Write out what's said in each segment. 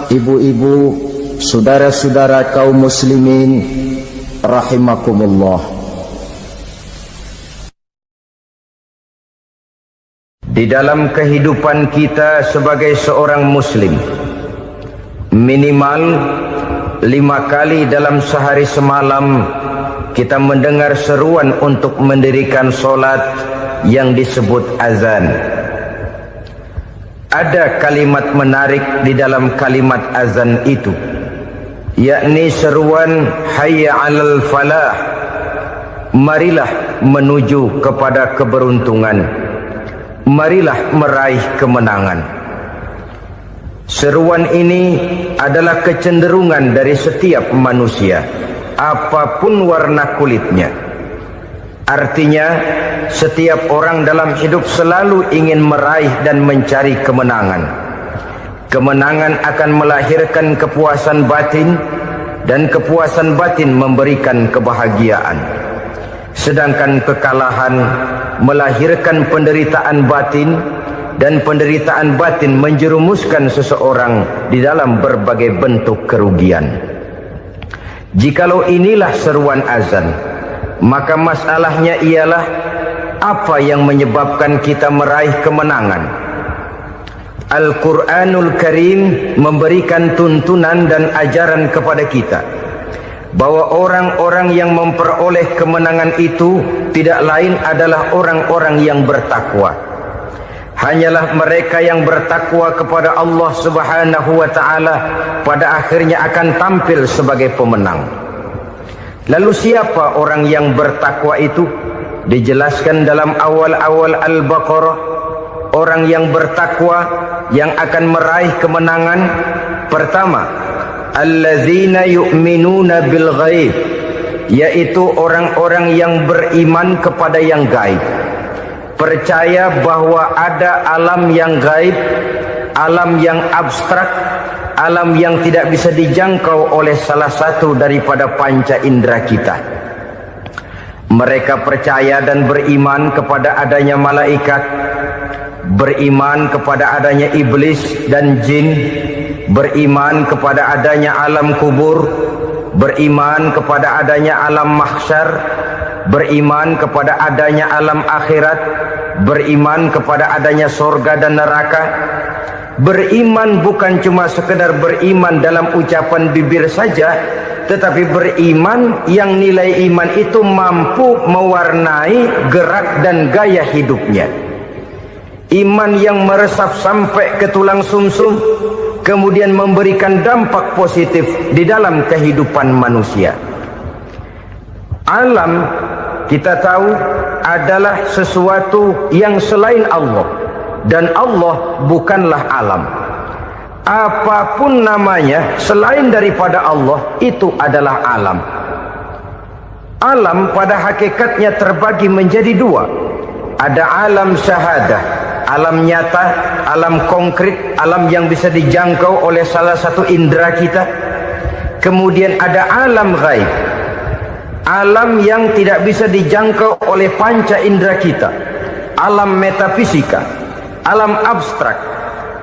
ibu-ibu, saudara-saudara kaum muslimin rahimakumullah. Di dalam kehidupan kita sebagai seorang muslim, minimal 5 kali dalam sehari semalam kita mendengar seruan untuk mendirikan solat yang disebut azan. Ada kalimat menarik di dalam kalimat azan itu, yakni seruan hayya 'alal falah, marilah menuju kepada keberuntungan, marilah meraih kemenangan. Seruan ini adalah kecenderungan dari setiap manusia, apapun warna kulitnya. Artinya, setiap orang dalam hidup selalu ingin meraih dan mencari kemenangan. Kemenangan akan melahirkan kepuasan batin, dan kepuasan batin memberikan kebahagiaan. Sedangkan kekalahan melahirkan penderitaan batin, dan penderitaan batin menjerumuskan seseorang di dalam berbagai bentuk kerugian. Jikalau inilah seruan azan, maka masalahnya ialah apa yang menyebabkan kita meraih kemenangan. Al-Quranul Karim memberikan tuntunan dan ajaran kepada kita bahwa orang-orang yang memperoleh kemenangan itu tidak lain adalah orang-orang yang bertakwa. Hanyalah mereka yang bertakwa kepada Allah Subhanahu wa ta'ala pada akhirnya akan tampil sebagai pemenang. Lalu siapa orang yang bertakwa itu? Dijelaskan dalam awal-awal Al-Baqarah, orang yang bertakwa yang akan meraih kemenangan. Pertama, allazina yu'minuna bil ghaib, yaitu orang-orang yang beriman kepada yang gaib, percaya bahwa ada alam yang gaib, alam yang abstrak, alam yang tidak bisa dijangkau oleh salah satu daripada panca indera kita. Mereka percaya dan beriman kepada adanya malaikat, beriman kepada adanya iblis dan jin, beriman kepada adanya alam kubur, beriman kepada adanya alam mahsyar, beriman kepada adanya alam akhirat, beriman kepada adanya surga dan neraka. Beriman bukan cuma sekedar beriman dalam ucapan bibir saja, tetapi beriman yang nilai iman itu mampu mewarnai gerak dan gaya hidupnya. Iman yang meresap sampai ke tulang sumsum, kemudian memberikan dampak positif di dalam kehidupan manusia. Alam, kita tahu, adalah sesuatu yang selain Allah, dan Allah bukanlah alam. Apapun namanya selain daripada Allah, itu adalah alam. Alam pada hakikatnya terbagi menjadi dua. Ada alam syahadah, alam nyata, alam konkret, alam yang bisa dijangkau oleh salah satu indera kita. Kemudian ada alam ghaib, alam yang tidak bisa dijangkau oleh panca indera kita, alam metafisika, alam abstrak,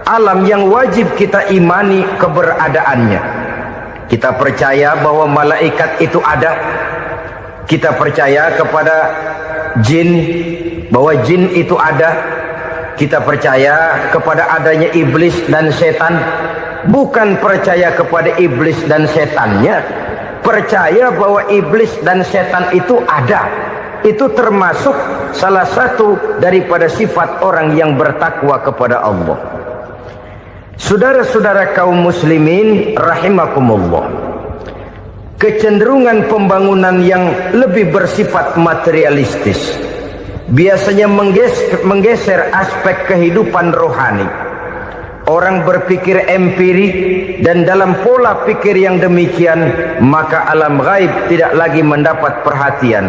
alam yang wajib kita imani keberadaannya. Kita percaya bahwa malaikat itu ada, kita percaya kepada jin, bahwa jin itu ada, kita percaya kepada adanya iblis dan setan. Bukan percaya kepada iblis dan setannya, percaya bahwa iblis dan setan itu ada. Itu termasuk salah satu daripada sifat orang yang bertakwa kepada Allah. Saudara-saudara kaum muslimin rahimakumullah, kecenderungan pembangunan yang lebih bersifat materialistis biasanya menggeser aspek kehidupan rohani. Orang berpikir empiri, dan dalam pola pikir yang demikian, maka alam gaib tidak lagi mendapat perhatian.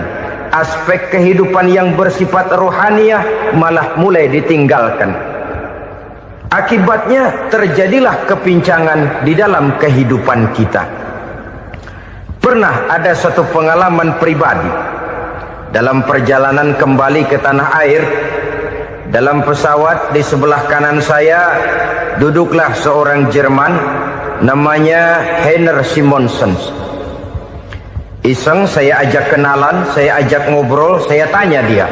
Aspek kehidupan yang bersifat rohaniah malah mulai ditinggalkan. Akibatnya terjadilah kepincangan di dalam kehidupan kita. Pernah ada satu pengalaman pribadi dalam perjalanan kembali ke tanah air. Dalam pesawat di sebelah kanan saya duduklah seorang Jerman namanya Heiner Simonsen. Iseng saya ajak kenalan, saya ajak ngobrol, saya tanya dia.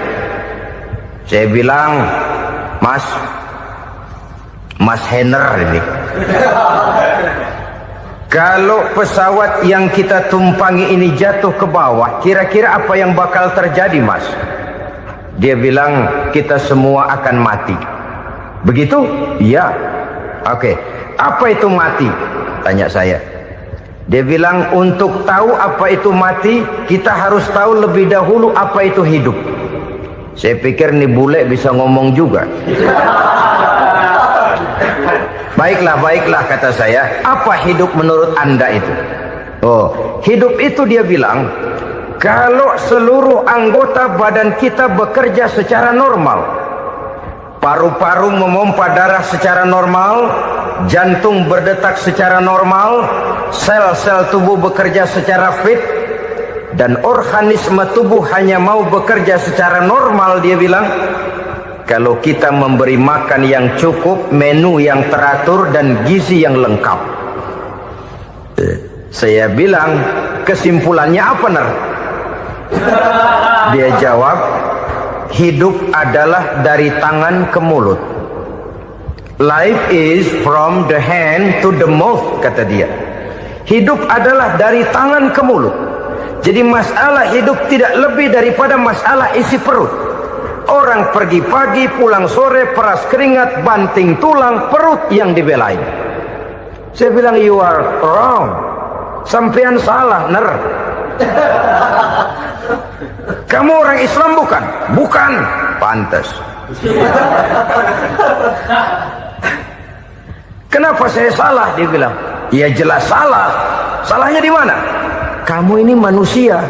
Saya bilang, Mas Heiner ini, kalau pesawat yang kita tumpangi ini jatuh ke bawah, kira-kira apa yang bakal terjadi, Mas? Dia bilang, kita semua akan mati. Begitu? Iya. Oke. Apa itu mati? Tanya saya. Dia bilang, untuk tahu apa itu mati, kita harus tahu lebih dahulu apa itu hidup. Saya pikir nih bule bisa ngomong juga. Baiklah kata saya. Apa hidup menurut Anda itu? Oh, hidup itu dia bilang, kalau seluruh anggota badan kita bekerja secara normal, paru-paru memompa darah secara normal, jantung berdetak secara normal, sel-sel tubuh bekerja secara fit, dan organisme tubuh hanya mau bekerja secara normal, dia bilang, kalau kita memberi makan yang cukup, menu yang teratur, dan gizi yang lengkap. Saya bilang, kesimpulannya apa, Ner? Dia jawab, hidup adalah dari tangan ke mulut. Life is from the hand to the mouth, kata dia. Hidup adalah dari tangan ke mulut. Jadi masalah hidup tidak lebih daripada masalah isi perut. Orang pergi pagi, pulang sore, peras keringat, banting tulang, perut yang dibelain. Saya bilang, you are wrong. Sampean salah, Ner. Kamu orang Islam bukan? Bukan. Pantas. Kenapa saya salah? Dia bilang, ya jelas salah. Salahnya di mana? Kamu ini manusia.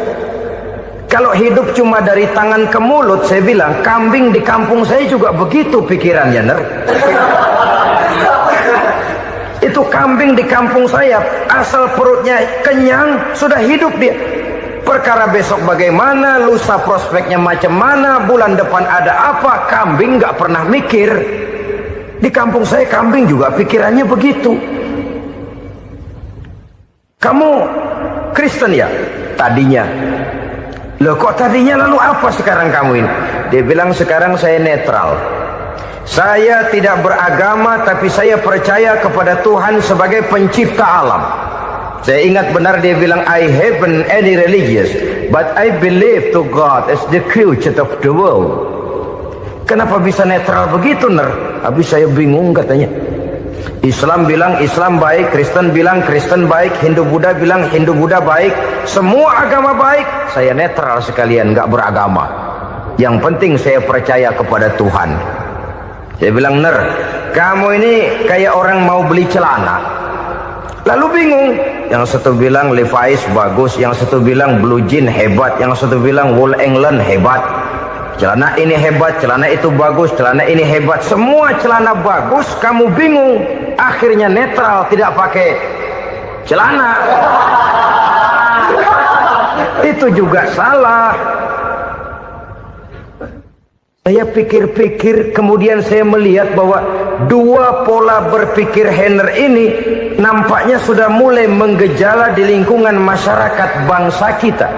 Kalau hidup cuma dari tangan ke mulut, saya bilang, kambing di kampung saya juga begitu pikirannya, Ner. Itu kambing di kampung saya, asal perutnya kenyang, sudah hidup dia. Perkara besok bagaimana, lusa prospeknya macam mana, bulan depan ada apa, kambing nggak pernah mikir. Di kampung saya kambing juga pikirannya begitu. Kamu Kristen ya? Tadinya. Loh kok tadinya, lalu apa sekarang kamu ini? Dia bilang, sekarang saya netral. Saya tidak beragama, tapi saya percaya kepada Tuhan sebagai pencipta alam. Saya ingat benar dia bilang, I haven't any religious, but I believe to God as the creator of the world. Kenapa bisa netral begitu, Ner? Habis saya bingung katanya. Islam bilang Islam baik, Kristen bilang Kristen baik, Hindu Buddha bilang Hindu Buddha baik, semua agama baik. Saya netral sekalian, nggak beragama. Yang penting saya percaya kepada Tuhan. Saya bilang, Ner, kamu ini kayak orang mau beli celana, lalu bingung. Yang satu bilang Levi's bagus, yang satu bilang Blue Jean hebat, yang satu bilang Wool England hebat. Celana ini hebat, celana itu bagus, celana ini hebat, semua celana bagus, kamu bingung. Akhirnya netral, tidak pakai celana. Itu juga salah. Saya pikir-pikir, kemudian saya melihat bahwa dua pola berpikir Heiner ini nampaknya sudah mulai menggejala di lingkungan masyarakat bangsa kita.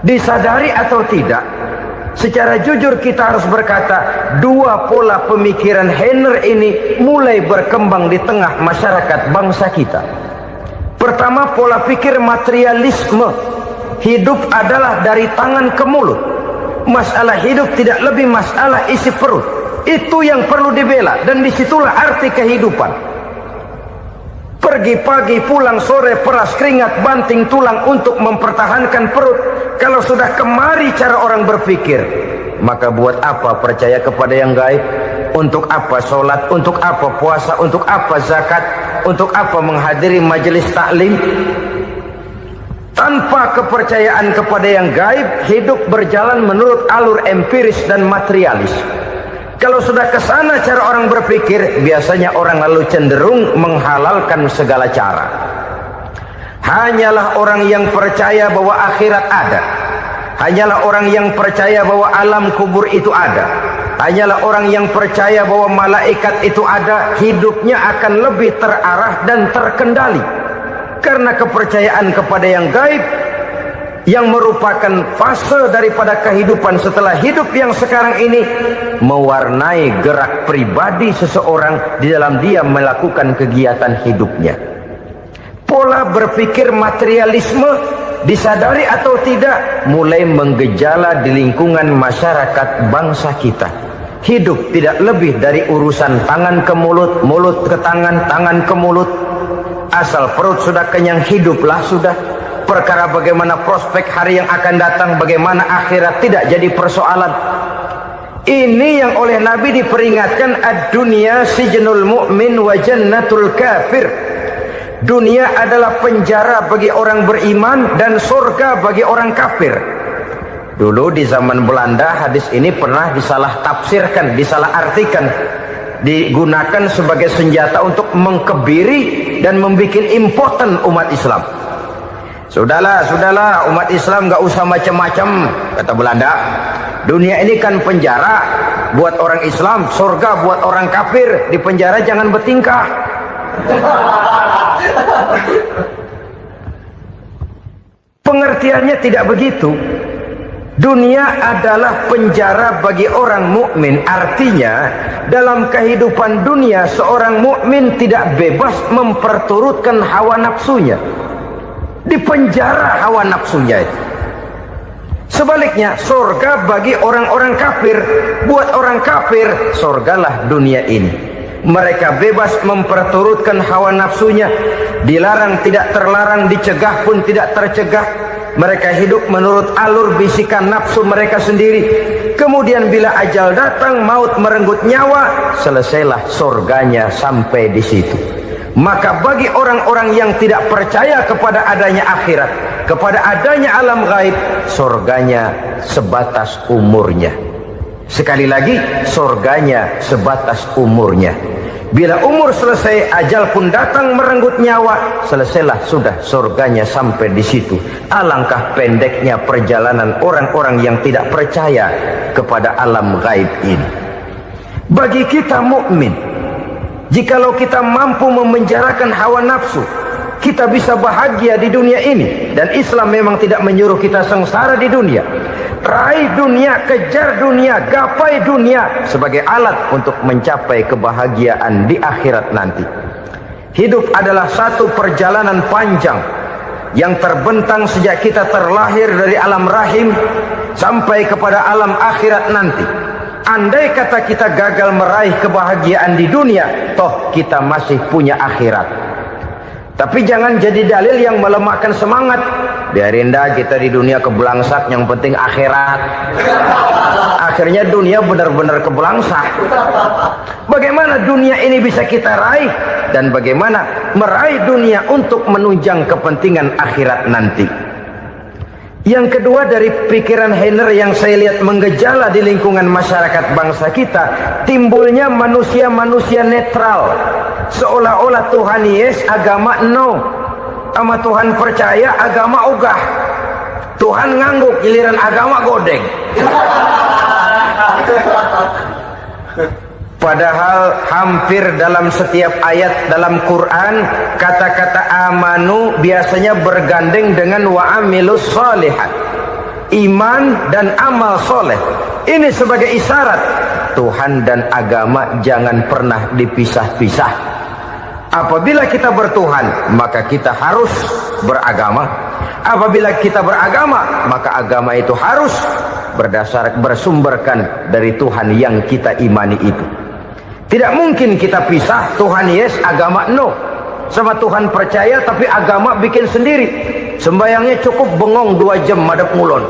Disadari atau tidak, secara jujur kita harus berkata, dua pola pemikiran Heiner ini mulai berkembang di tengah masyarakat bangsa kita. Pertama, pola pikir materialisme. Hidup adalah dari tangan ke mulut. Masalah hidup tidak lebih masalah isi perut. Itu yang perlu dibela, dan disitulah arti kehidupan. Pergi pagi, pulang sore, peras keringat, banting tulang untuk mempertahankan perut. Kalau sudah kemari cara orang berpikir, maka buat apa percaya kepada yang gaib? Untuk apa sholat? Untuk apa puasa? Untuk apa zakat? Untuk apa menghadiri majelis taklim? Tanpa kepercayaan kepada yang gaib, hidup berjalan menurut alur empiris dan materialis. Kalau sudah ke sana cara orang berpikir, biasanya orang lalu cenderung menghalalkan segala cara. Hanyalah orang yang percaya bahwa akhirat ada, hanyalah orang yang percaya bahwa alam kubur itu ada, hanyalah orang yang percaya bahwa malaikat itu ada, hidupnya akan lebih terarah dan terkendali. Karena kepercayaan kepada yang gaib, yang merupakan fase daripada kehidupan setelah hidup yang sekarang ini, mewarnai gerak pribadi seseorang di dalam dia melakukan kegiatan hidupnya. Pola berpikir materialisme, disadari atau tidak, mulai menggejala di lingkungan masyarakat bangsa kita. Hidup tidak lebih dari urusan tangan ke mulut, mulut ke tangan, tangan ke mulut. Asal perut sudah kenyang, hiduplah sudah. Perkara bagaimana prospek hari yang akan datang, bagaimana akhirat, tidak jadi persoalan. Ini yang oleh Nabi diperingatkan, ad-dunya sijnul mu'min wa jannatul kafir. Dunia adalah penjara bagi orang beriman dan surga bagi orang kafir. Dulu di zaman Belanda hadis ini pernah disalah tafsirkan, disalah artikan, digunakan sebagai senjata untuk mengkebiri dan membuat impoten umat Islam. Sudahlah umat Islam gak usah macam-macam, kata Belanda. Dunia ini kan penjara buat orang Islam, surga buat orang kafir. Di penjara jangan bertingkah. Pengertiannya tidak begitu. Dunia adalah penjara bagi orang mukmin. Artinya dalam kehidupan dunia seorang mukmin tidak bebas memperturutkan hawa nafsunya. Dipenjara hawa nafsunya itu. Sebaliknya surga bagi orang-orang kafir. Buat orang kafir surgalah dunia ini. Mereka bebas memperturutkan hawa nafsunya, dilarang tidak terlarang, dicegah pun tidak tercegah. Mereka hidup menurut alur bisikan nafsu mereka sendiri. Kemudian bila ajal datang, maut merenggut nyawa, selesailah surganya sampai di situ. Maka bagi orang-orang yang tidak percaya kepada adanya akhirat, kepada adanya alam gaib, surganya sebatas umurnya. Sekali lagi, surganya sebatas umurnya. Bila umur selesai, ajal pun datang merenggut nyawa, selesailah sudah surganya sampai di situ. Alangkah pendeknya perjalanan orang-orang yang tidak percaya kepada alam gaib ini. Bagi kita mukmin, jikalau kita mampu memenjarakan hawa nafsu, kita bisa bahagia di dunia ini. Dan Islam memang tidak menyuruh kita sengsara di dunia. Raih dunia, kejar dunia, gapai dunia sebagai alat untuk mencapai kebahagiaan di akhirat nanti. Hidup adalah satu perjalanan panjang yang terbentang sejak kita terlahir dari alam rahim sampai kepada alam akhirat nanti. Andai kata kita gagal meraih kebahagiaan di dunia, toh kita masih punya akhirat. Tapi jangan jadi dalil yang melemahkan semangat. Biarin dah kita di dunia kebelangsak, yang penting akhirat. Akhirnya dunia benar-benar kebelangsak. Bagaimana dunia ini bisa kita raih, dan bagaimana meraih dunia untuk menunjang kepentingan akhirat nanti. Yang kedua, dari pikiran Heiner yang saya lihat menggejala di lingkungan masyarakat bangsa kita, timbulnya manusia-manusia netral. Seolah-olah Tuhan yes, agama no. Sama Tuhan percaya, agama ogah. Tuhan ngangguk, giliran agama godeng. Padahal hampir dalam setiap ayat dalam Quran, kata-kata amanu biasanya bergandeng dengan wa amilus sholihat. Iman dan amal soleh. Ini sebagai isyarat Tuhan dan agama jangan pernah dipisah-pisah. Apabila kita bertuhan, maka kita harus beragama. Apabila kita beragama, maka agama itu harus bersumberkan dari Tuhan yang kita imani itu. Tidak mungkin kita pisah, Tuhan yes, agama no. Sama Tuhan percaya tapi agama bikin sendiri. Sembayangnya cukup bengong 2 jam madep ngulon.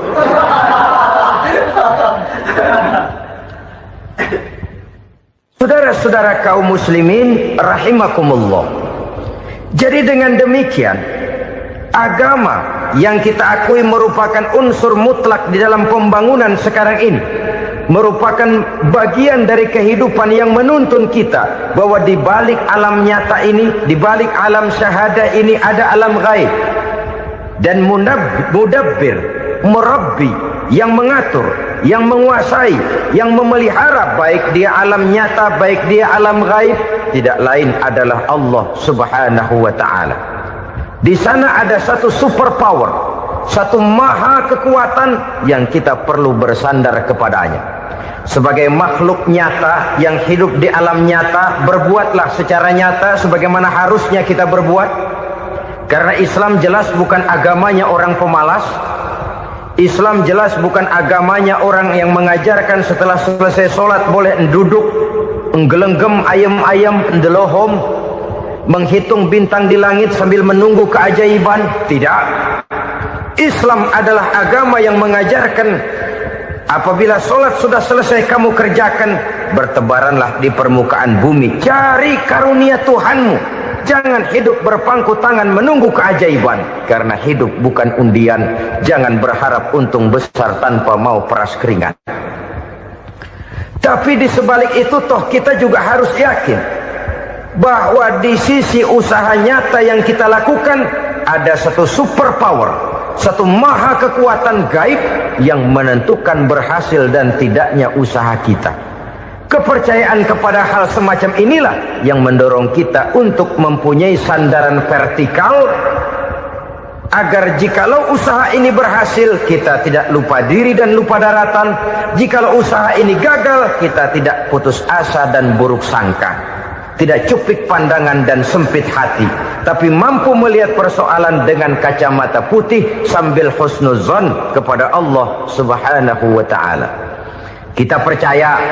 Saudara-saudara kaum muslimin rahimakumullah. Jadi dengan demikian, agama yang kita akui merupakan unsur mutlak di dalam pembangunan sekarang ini, merupakan bagian dari kehidupan yang menuntun kita bahwa di balik alam nyata ini, di balik alam syahadah ini ada alam gaib. Dan mudabbir, murabbi yang mengatur, yang menguasai, yang memelihara, baik dia alam nyata, baik dia alam gaib, tidak lain adalah Allah Subhanahu wa ta'ala. Di sana ada satu super power, satu maha kekuatan yang kita perlu bersandar kepadanya. Sebagai makhluk nyata yang hidup di alam nyata, berbuatlah secara nyata sebagaimana harusnya kita berbuat. Karena Islam jelas bukan agamanya orang pemalas. Islam jelas bukan agamanya orang yang mengajarkan setelah selesai sholat boleh duduk, nggelenggem ayam-ayam, ndelohom, menghitung bintang di langit sambil menunggu keajaiban. Tidak. Islam adalah agama yang mengajarkan apabila sholat sudah selesai kamu kerjakan, bertebaranlah di permukaan bumi, cari karunia Tuhanmu. Jangan hidup berpangku tangan menunggu keajaiban, karena hidup bukan undian. Jangan berharap untung besar tanpa mau peras keringat. Tapi di sebalik itu toh kita juga harus yakin bahwa di sisi usaha nyata yang kita lakukan ada satu super power, satu maha kekuatan gaib yang menentukan berhasil dan tidaknya usaha kita. Kepercayaan kepada hal semacam inilah yang mendorong kita untuk mempunyai sandaran vertikal, agar jikalau usaha ini berhasil, kita tidak lupa diri dan lupa daratan. Jikalau usaha ini gagal, kita tidak putus asa dan buruk sangka, tidak cupik pandangan dan sempit hati, tapi mampu melihat persoalan dengan kacamata putih sambil husnuzon kepada Allah Subhanahu wa ta'ala. Kita percaya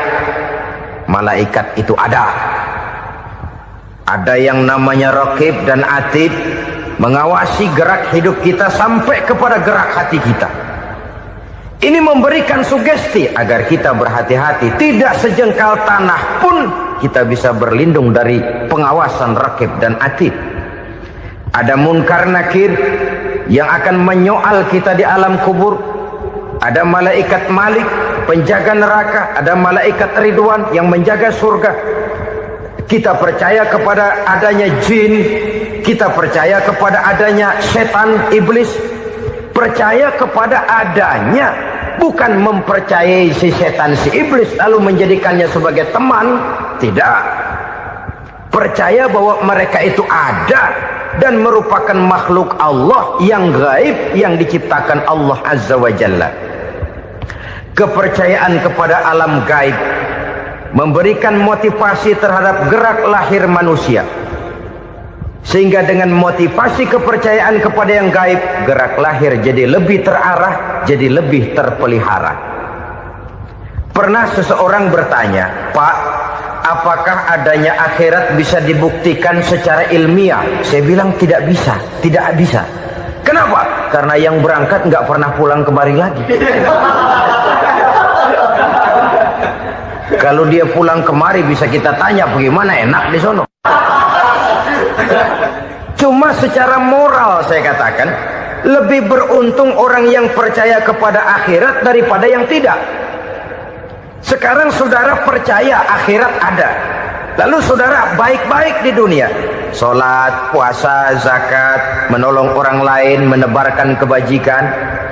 malaikat itu ada. Ada yang namanya Raqib dan Atid, mengawasi gerak hidup kita sampai kepada gerak hati kita. Ini memberikan sugesti agar kita berhati-hati. Tidak sejengkal tanah pun kita bisa berlindung dari pengawasan Raqib dan Atid. Ada Munkar Nakir yang akan menyoal kita di alam kubur. Ada malaikat Malik, penjaga neraka. Ada malaikat Ridwan yang menjaga surga. Kita percaya kepada adanya jin, kita percaya kepada adanya setan, iblis. Percaya kepada adanya, bukan mempercayai si setan, si iblis lalu menjadikannya sebagai teman. Tidak. Percaya bahwa mereka itu ada dan merupakan makhluk Allah yang gaib, yang diciptakan Allah Azza wa Jalla. Kepercayaan kepada alam gaib memberikan motivasi terhadap gerak lahir manusia, sehingga dengan motivasi kepercayaan kepada yang gaib, gerak lahir jadi lebih terarah, jadi lebih terpelihara. Pernah seseorang bertanya, "Pak, apakah adanya akhirat bisa dibuktikan secara ilmiah?" Saya bilang tidak bisa, tidak bisa. Kenapa? Karena yang berangkat nggak pernah pulang kembali lagi. Kalau dia pulang kemari bisa kita tanya bagaimana enak di sono. Cuma secara moral saya katakan, lebih beruntung orang yang percaya kepada akhirat daripada yang tidak. Sekarang saudara percaya akhirat ada, lalu saudara baik-baik di dunia, sholat, puasa, zakat, menolong orang lain, menebarkan kebajikan.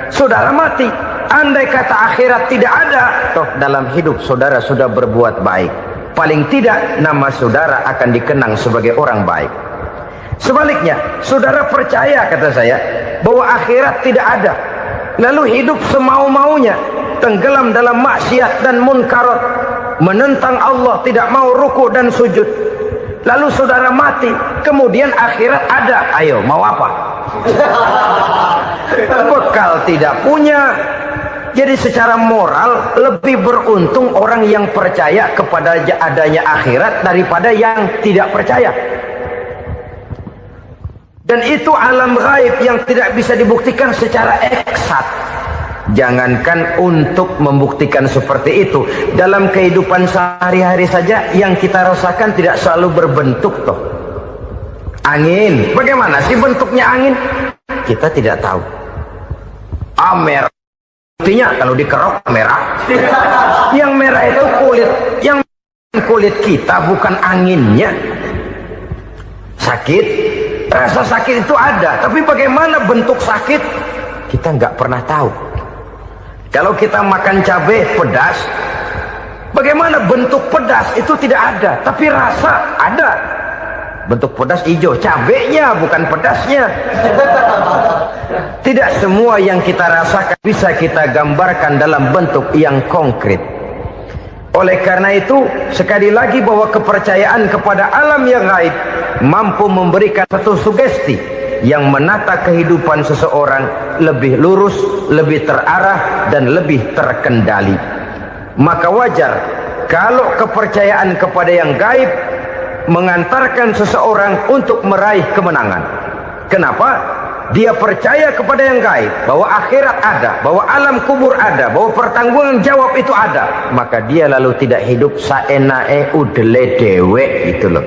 Saudara mati, andai kata akhirat tidak ada, toh dalam hidup saudara sudah berbuat baik. Paling tidak nama saudara akan dikenang sebagai orang baik. Sebaliknya, saudara percaya, kata saya, bahwa akhirat tidak ada, lalu hidup semau-maunya, tenggelam dalam maksiat dan munkarat, menentang Allah, tidak mau ruku dan sujud. Lalu saudara mati, kemudian akhirat ada. Ayo, mau apa? Bekal tidak punya. Jadi secara moral lebih beruntung orang yang percaya kepada adanya akhirat daripada yang tidak percaya. Dan itu alam gaib yang tidak bisa dibuktikan secara eksat. Jangankan untuk membuktikan seperti itu, dalam kehidupan sehari-hari saja yang kita rasakan tidak selalu berbentuk toh. Angin, bagaimana sih bentuknya angin? Kita tidak tahu. Merah, buktinya kalau dikerok merah. Yang merah itu kulit, yang kulit kita bukan anginnya. Sakit, rasa sakit itu ada, tapi bagaimana bentuk sakit kita nggak pernah tahu. Kalau kita makan cabai pedas, bagaimana bentuk pedas itu tidak ada, tapi rasa ada. Bentuk pedas hijau, cabenya bukan pedasnya. Tidak semua yang kita rasakan bisa kita gambarkan dalam bentuk yang konkret. Oleh karena itu, sekali lagi bahwa kepercayaan kepada alam yang gaib mampu memberikan satu sugesti yang menata kehidupan seseorang lebih lurus, lebih terarah, dan lebih terkendali. Maka wajar kalau kepercayaan kepada yang gaib mengantarkan seseorang untuk meraih kemenangan. Kenapa? Dia percaya kepada yang gaib, bahwa akhirat ada, bahwa alam kubur ada, bahwa pertanggungan jawab itu ada. Maka dia lalu tidak hidup saenae udele dewe, gitu loh.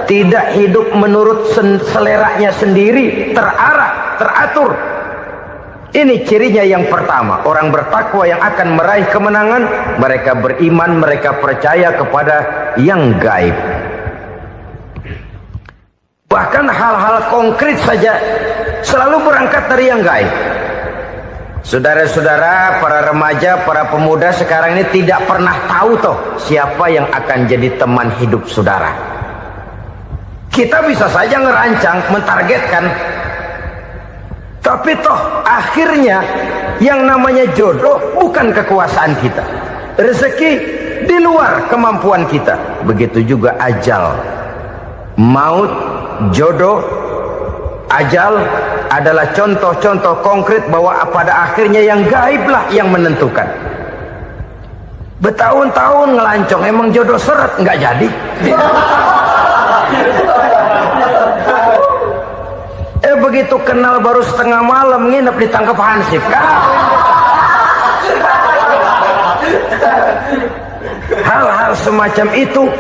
Tidak hidup menurut seleranya sendiri, terarah, teratur. Ini cirinya yang pertama. Orang bertakwa yang akan meraih kemenangan, mereka beriman, mereka percaya kepada yang gaib. Bahkan hal-hal konkret saja selalu berangkat dari yang gaib. Saudara-saudara, para remaja, para pemuda sekarang ini tidak pernah tahu toh siapa yang akan jadi teman hidup saudara. Kita bisa saja ngerancang, mentargetkan, tapi toh akhirnya yang namanya jodoh bukan kekuasaan kita. Rezeki di luar kemampuan kita. Begitu juga ajal, maut, jodoh, ajal adalah contoh-contoh konkret bahwa pada akhirnya yang gaiblah yang menentukan. Bertahun-tahun ngelancong, emang jodoh seret nggak jadi. Begitu kenal baru setengah malam nginep ditangkap hansip. Hal-hal semacam itu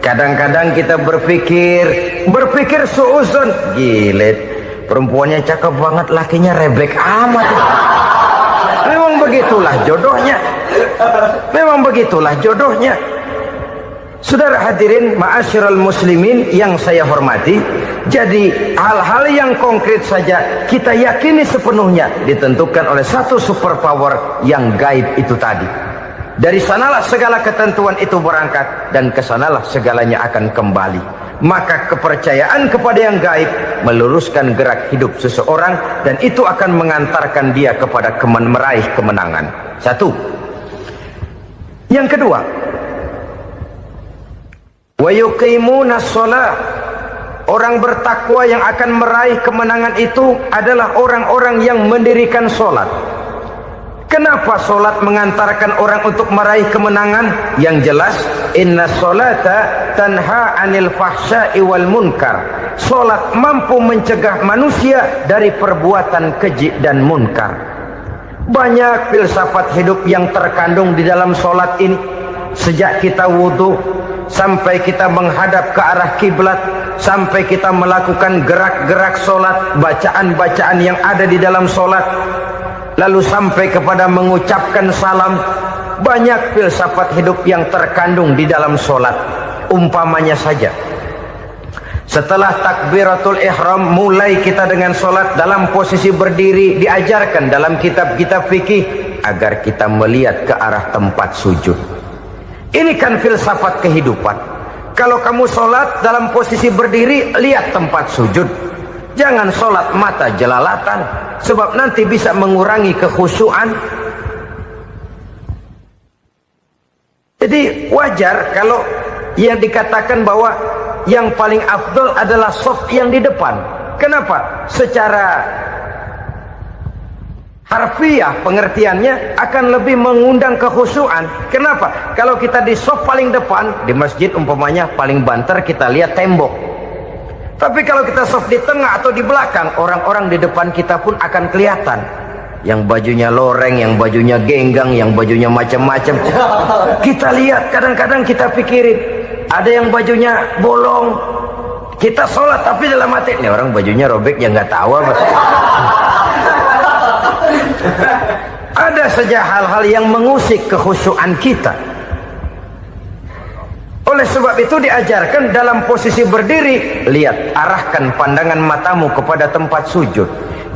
kadang-kadang kita berpikir suuzon, gilet, perempuannya cakep banget, lakinya rebek amat. Memang begitulah jodohnya. Memang begitulah jodohnya. Saudara hadirin ma'asyiral muslimin yang saya hormati, jadi hal-hal yang konkret saja kita yakini sepenuhnya ditentukan oleh satu superpower yang gaib itu tadi. Dari sanalah segala ketentuan itu berangkat dan kesanalah segalanya akan kembali. Maka kepercayaan kepada yang gaib meluruskan gerak hidup seseorang dan itu akan mengantarkan dia kepada meraih kemenangan. Satu. Yang kedua, wa yuqimuna shalah. Orang bertakwa yang akan meraih kemenangan itu adalah orang-orang yang mendirikan sholat. Kenapa sholat mengantarkan orang untuk meraih kemenangan? Yang jelas, inna sholata tanha anil fahsya'i wal munkar. Sholat mampu mencegah manusia dari perbuatan keji dan munkar. Banyak filsafat hidup yang terkandung di dalam sholat ini. Sejak kita wudhu sampai kita menghadap ke arah kiblat, sampai kita melakukan gerak-gerak sholat, bacaan-bacaan yang ada di dalam sholat, lalu sampai kepada mengucapkan salam. Banyak filsafat hidup yang terkandung di dalam sholat. Umpamanya saja, setelah takbiratul ihram mulai kita dengan sholat dalam posisi berdiri, diajarkan dalam kitab-kitab fikih agar kita melihat ke arah tempat sujud. Ini kan filsafat kehidupan. Kalau kamu sholat dalam posisi berdiri, lihat tempat sujud. Jangan sholat mata jelalatan, sebab nanti bisa mengurangi kekhusyuan. Jadi wajar kalau yang dikatakan bahwa yang paling afdol adalah shaf yang di depan. Kenapa? Secara harfiah pengertiannya akan lebih mengundang kekhusyuan. Kenapa? Kalau kita di shaf paling depan di masjid umpamanya paling banter kita lihat tembok. Tapi kalau kita shaf di tengah atau di belakang, orang-orang di depan kita pun akan kelihatan. Yang bajunya loreng, yang bajunya genggang, yang bajunya macam-macam. Kita lihat, kadang-kadang kita pikirin, ada yang bajunya bolong. Kita sholat tapi dalam hati, ini orang bajunya robek yang nggak tahu apa. Ada saja hal-hal yang mengusik kekhusyuan kita. Oleh sebab itu diajarkan dalam posisi berdiri, lihat, arahkan pandangan matamu kepada tempat sujud.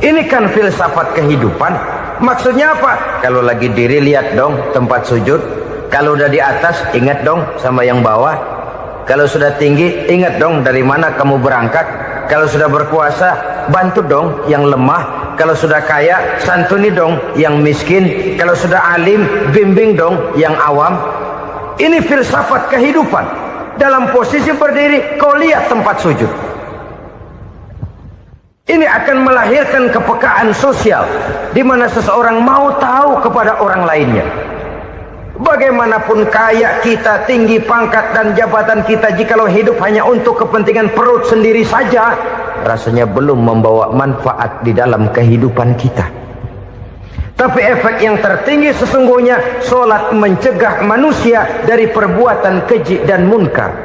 Ini kan filsafat kehidupan. Maksudnya apa? Kalau lagi diri lihat dong tempat sujud. Kalau udah di atas ingat dong sama yang bawah. Kalau sudah tinggi ingat dong dari mana kamu berangkat. Kalau sudah berkuasa bantu dong yang lemah. Kalau sudah kaya santuni dong yang miskin. Kalau sudah alim bimbing dong yang awam. Ini filsafat kehidupan. Dalam posisi berdiri kau lihat tempat sujud. Ini akan melahirkan kepekaan sosial di mana seseorang mau tahu kepada orang lainnya. Bagaimanapun kaya kita, tinggi pangkat dan jabatan kita, jikalau hidup hanya untuk kepentingan perut sendiri saja, rasanya belum membawa manfaat di dalam kehidupan kita. Tapi efek yang tertinggi sesungguhnya, solat mencegah manusia dari perbuatan keji dan munkar.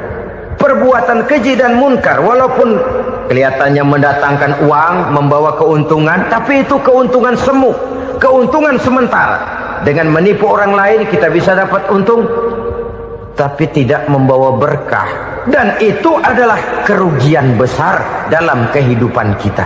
Perbuatan keji dan munkar walaupun kelihatannya mendatangkan uang, membawa keuntungan, tapi itu keuntungan semu, keuntungan sementara. Dengan menipu orang lain kita bisa dapat untung, tapi tidak membawa berkah, dan itu adalah kerugian besar dalam kehidupan kita.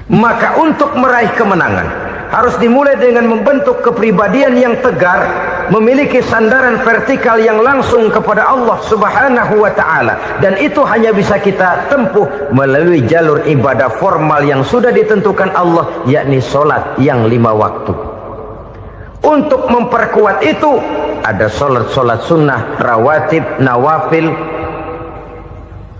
Maka untuk meraih kemenangan harus dimulai dengan membentuk kepribadian yang tegar, memiliki sandaran vertikal yang langsung kepada Allah Subhanahu wa ta'ala, dan itu hanya bisa kita tempuh melalui jalur ibadah formal yang sudah ditentukan Allah, yakni solat yang 5 waktu. Untuk memperkuat itu ada solat-solat sunnah, rawatib, nawafil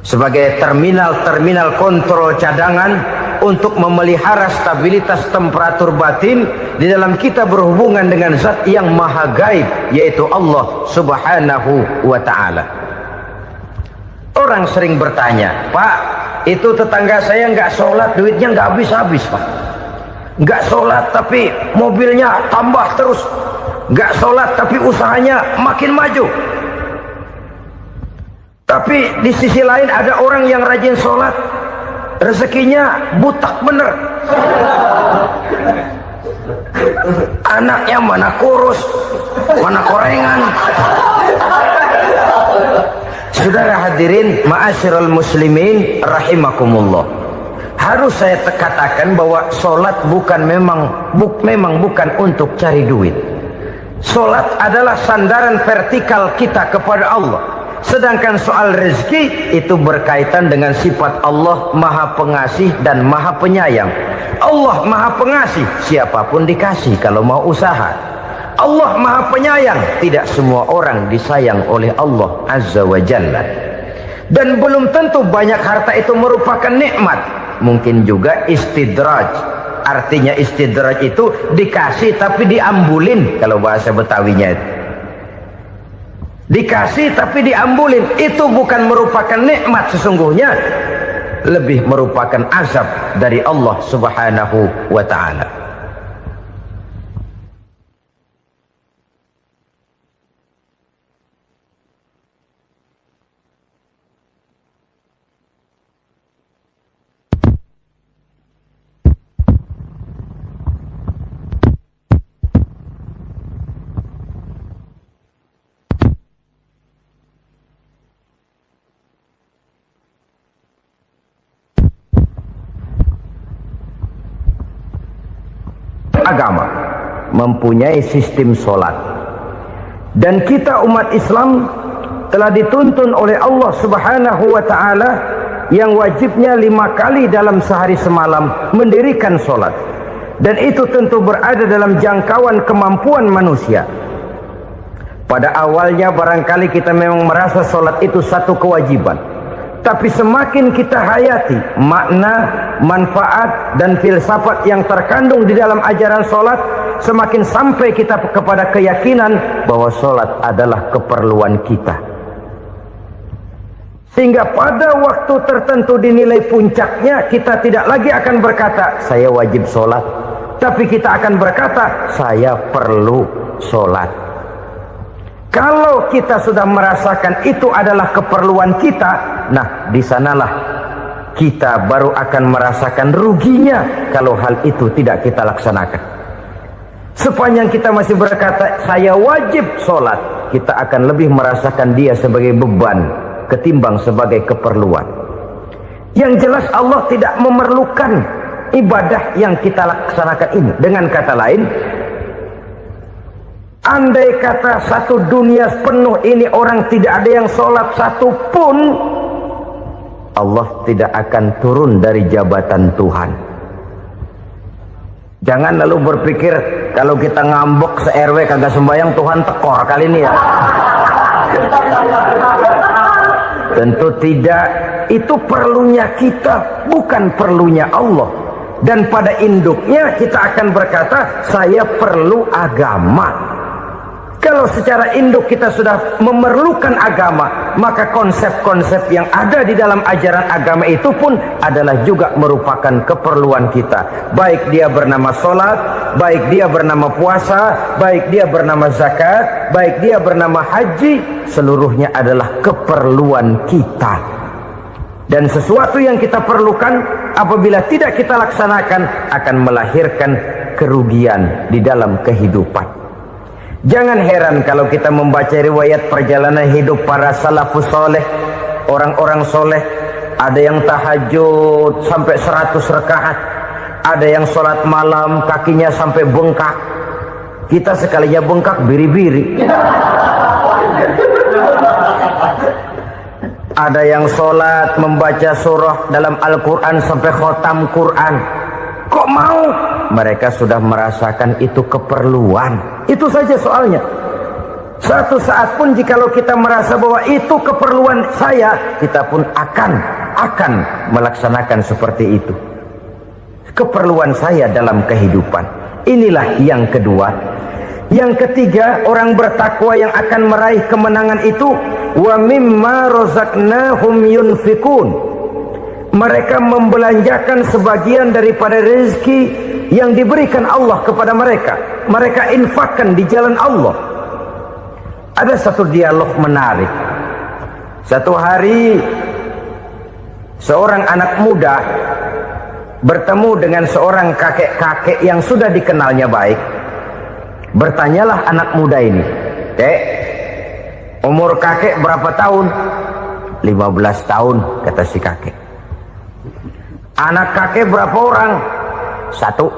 sebagai terminal kontrol cadangan untuk memelihara stabilitas temperatur batin di dalam kita berhubungan dengan zat yang maha gaib, yaitu Allah Subhanahu wa ta'ala. Orang sering bertanya, Pak, itu tetangga saya nggak sholat, duitnya nggak habis-habis, Pak. Nggak sholat tapi mobilnya tambah terus, nggak sholat tapi usahanya makin maju. Tapi di sisi lain ada orang yang rajin sholat, rezekinya butak bener. Anaknya mana kurus, mana korengan. Saudara hadirin ma'asyiral muslimin rahimakumullah. Harus saya katakan bahwa solat memang bukan untuk cari duit. Solat adalah sandaran vertikal kita kepada Allah. Sedangkan soal rezeki itu berkaitan dengan sifat Allah maha pengasih dan maha penyayang. Allah maha pengasih, siapapun dikasih kalau mau usaha. Allah maha penyayang, tidak semua orang disayang oleh Allah Azza wa Jalla. Dan belum tentu banyak harta itu merupakan nikmat. Mungkin juga istidraj. Artinya istidraj itu dikasih tapi diambulin, kalau bahasa Betawinya itu. Dikasih tapi diambulin, itu bukan merupakan nikmat sesungguhnya, lebih merupakan azab dari Allah Subhanahu wa ta'ala. Agama mempunyai sistem solat, dan kita umat Islam telah dituntun oleh Allah Subhanahu wa ta'ala yang wajibnya 5 kali dalam sehari semalam mendirikan solat, dan itu tentu berada dalam jangkauan kemampuan manusia. Pada awalnya barangkali kita memang merasa solat itu satu kewajiban, tapi semakin kita hayati makna, manfaat dan filsafat yang terkandung di dalam ajaran solat, semakin sampai kita kepada keyakinan bahwa solat adalah keperluan kita. Sehingga pada waktu tertentu dinilai puncaknya, kita tidak lagi akan berkata saya wajib solat, tapi kita akan berkata saya perlu solat. Kalau kita sudah merasakan itu adalah keperluan kita, nah di sanalah kita baru akan merasakan ruginya kalau hal itu tidak kita laksanakan. Sepanjang kita masih berkata saya wajib sholat, kita akan lebih merasakan dia sebagai beban ketimbang sebagai keperluan. Yang jelas Allah tidak memerlukan ibadah yang kita laksanakan ini. Dengan kata lain, andai kata satu dunia penuh ini orang tidak ada yang sholat satu pun, Allah tidak akan turun dari jabatan Tuhan. Jangan lalu berpikir kalau kita ngambek se-RW kagak sembahyang Tuhan tekor kali ini ya. Tentu tidak. Itu perlunya kita, bukan perlunya Allah. Dan pada induknya kita akan berkata, saya perlu agama. Kalau secara induk kita sudah memerlukan agama, maka konsep-konsep yang ada di dalam ajaran agama itu pun adalah juga merupakan keperluan kita. Baik dia bernama sholat, baik dia bernama puasa, baik dia bernama zakat, baik dia bernama haji, seluruhnya adalah keperluan kita. Dan sesuatu yang kita perlukan apabila tidak kita laksanakan akan melahirkan kerugian di dalam kehidupan. Jangan heran kalau kita membaca riwayat perjalanan hidup para salafus soleh, orang-orang soleh. Ada yang tahajud sampai 100 rakaat, ada yang sholat malam kakinya sampai bengkak. Kita sekalinya bengkak biri-biri. Ada yang sholat membaca surah dalam Al-Quran sampai khotam Quran. Kok mau? Mereka sudah merasakan itu keperluan. Itu saja soalnya. Suatu saat pun jikalau kita merasa bahwa itu keperluan saya, kita pun akan melaksanakan seperti itu. Keperluan saya dalam kehidupan. Inilah yang kedua. Yang ketiga, orang bertakwa yang akan meraih kemenangan itu, wa mimma razaqnahum yunfikun. Mereka membelanjakan sebagian daripada rezeki yang diberikan Allah kepada mereka. Mereka infakkan di jalan Allah. Ada satu dialog menarik. Satu hari seorang anak muda bertemu dengan seorang kakek-kakek yang sudah dikenalnya baik. Bertanyalah anak muda ini, "Kek, umur kakek berapa tahun?" 15 tahun, kata si kakek. Anak kakek berapa orang? 1.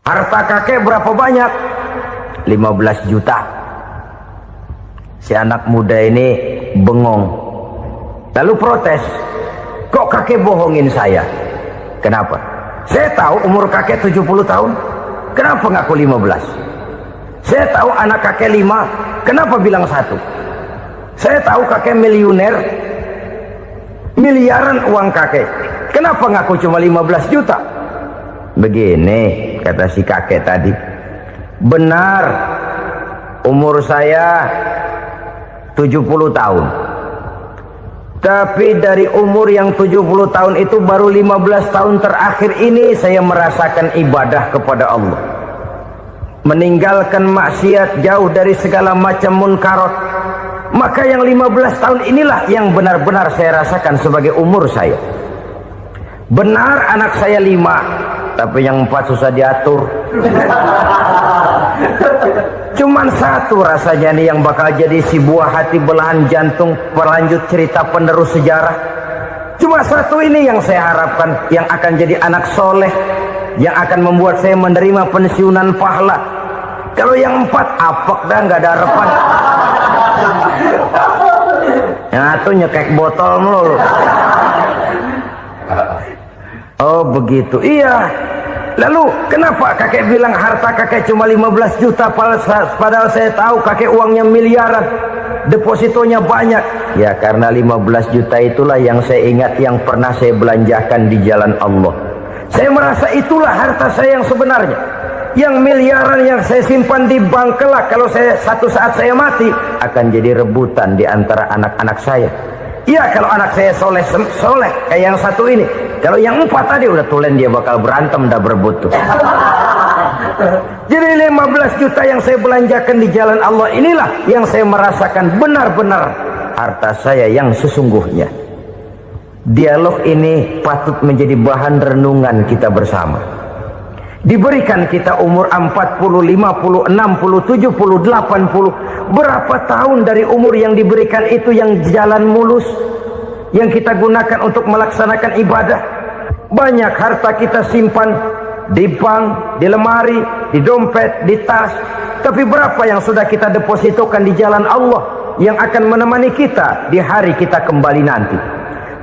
Harta kakek berapa banyak? 15 juta. Si anak muda ini bengong. Lalu protes, "Kok kakek bohongin saya?" "Kenapa?" "Saya tahu umur kakek 70 tahun. Kenapa ngaku 15? Saya tahu anak kakek 5. Kenapa bilang 1? Saya tahu kakek miliuner, miliaran uang kakek. Kenapa ngaku cuma 15 juta? Begini, kata si kakek tadi. Benar, umur saya 70 tahun. Tapi dari umur yang 70 tahun itu baru 15 tahun terakhir ini saya merasakan ibadah kepada Allah. Meninggalkan maksiat, jauh dari segala macam munkarat. Maka yang 15 tahun inilah yang benar-benar saya rasakan sebagai umur saya. Benar anak saya 5, tapi yang 4 susah diatur. Cuman 1 rasanya nih yang bakal jadi si buah hati belahan jantung berlanjut cerita penerus sejarah. Cuma 1 ini yang saya harapkan, yang akan jadi anak soleh, yang akan membuat saya menerima pensiunan pahala. Kalau yang 4 apek dah, nggak ada harapan. Yang 1 nyekek botol melulu. Oh begitu, iya. Lalu kenapa kakek bilang harta kakek cuma 15 juta padahal saya tahu kakek uangnya miliaran, depositonya banyak? Ya karena 15 juta itulah yang saya ingat yang pernah saya belanjakan di jalan Allah. Saya merasa itulah harta saya yang sebenarnya. Yang miliaran yang saya simpan di bank kelak, kalau saya satu saat saya mati, akan jadi rebutan di antara anak-anak saya. Iya kalau anak saya soleh kayak yang 1 ini. Kalau yang 4 tadi udah tulen dia bakal berantem dah berebut tuh. Jadi 15 juta yang saya belanjakan di jalan Allah inilah yang saya merasakan benar-benar harta saya yang sesungguhnya. Dialog ini patut menjadi bahan renungan kita bersama. Diberikan kita umur 40, 50, 60, 70, 80. Berapa tahun dari umur yang diberikan itu yang jalan mulus, yang kita gunakan untuk melaksanakan ibadah? Banyak harta kita simpan di bank, di lemari, di dompet, di tas. Tapi berapa yang sudah kita depositokan di jalan Allah yang akan menemani kita di hari kita kembali nanti?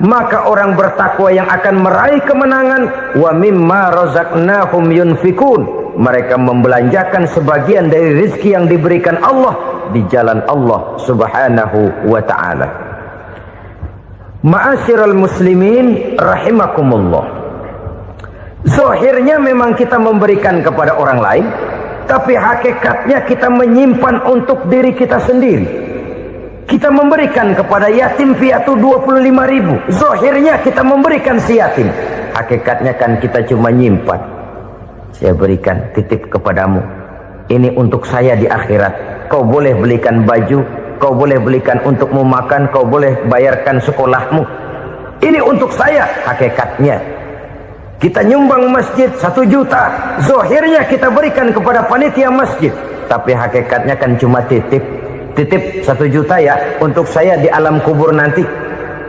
Maka orang bertakwa yang akan meraih kemenangan, wa mimma razaqnahum yunfikun, mereka membelanjakan sebagian dari rezeki yang diberikan Allah di jalan Allah subhanahu wa ta'ala. Ma'asyiral muslimin rahimakumullah, zahirnya memang kita memberikan kepada orang lain, tapi hakikatnya kita menyimpan untuk diri kita sendiri. Kita memberikan kepada yatim piatu 25.000. Zahirnya kita memberikan si yatim, hakikatnya kan kita cuma nyimpan. Saya berikan, titip kepadamu, ini untuk saya di akhirat. Kau boleh belikan baju, kau boleh belikan untukmu makan, kau boleh bayarkan sekolahmu. Ini untuk saya. Hakikatnya kita nyumbang masjid 1 juta, zahirnya kita berikan kepada panitia masjid, tapi hakikatnya kan cuma titip 1 juta ya, untuk saya di alam kubur nanti.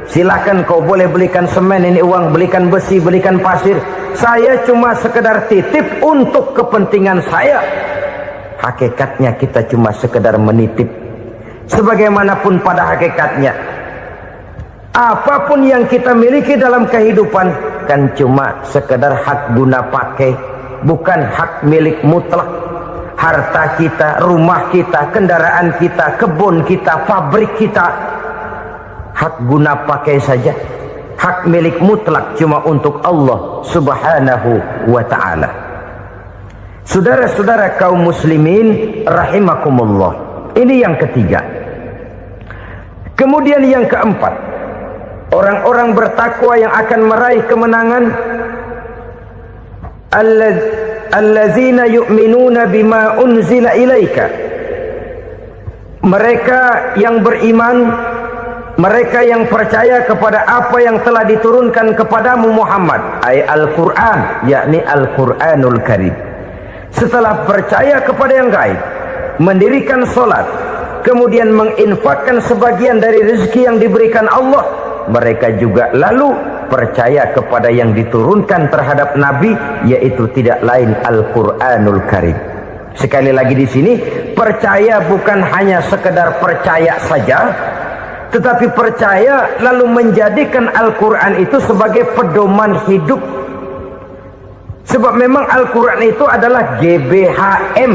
Silakan kau boleh belikan semen, ini uang, belikan besi, belikan pasir. Saya cuma sekedar titip untuk kepentingan saya. Hakikatnya kita cuma sekedar menitip. Sebagaimanapun pada hakikatnya, apapun yang kita miliki dalam kehidupan kan cuma sekedar hak guna pakai, bukan hak milik mutlak. Harta kita, rumah kita, kendaraan kita, kebun kita, pabrik kita, hak guna pakai saja. Hak milik mutlak cuma untuk Allah subhanahu wa ta'ala. Saudara-saudara kaum muslimin rahimakumullah, ini yang ketiga. Kemudian yang keempat, orang-orang bertakwa yang akan meraih kemenangan, allazina yu'minuna bima unzila ilaika, mereka yang beriman, mereka yang percaya kepada apa yang telah diturunkan kepadamu Muhammad, ay Al-Quran, yakni Al-Quranul Karim. Setelah percaya kepada yang gaib, mendirikan solat, kemudian menginfakkan sebagian dari rezeki yang diberikan Allah, mereka juga lalu percaya kepada yang diturunkan terhadap Nabi, yaitu tidak lain Al-Quranul Karim. Sekali lagi di sini, percaya bukan hanya sekedar percaya saja, tetapi percaya lalu menjadikan Al-Quran itu sebagai pedoman hidup. Sebab memang Al-Quran itu adalah GBHM,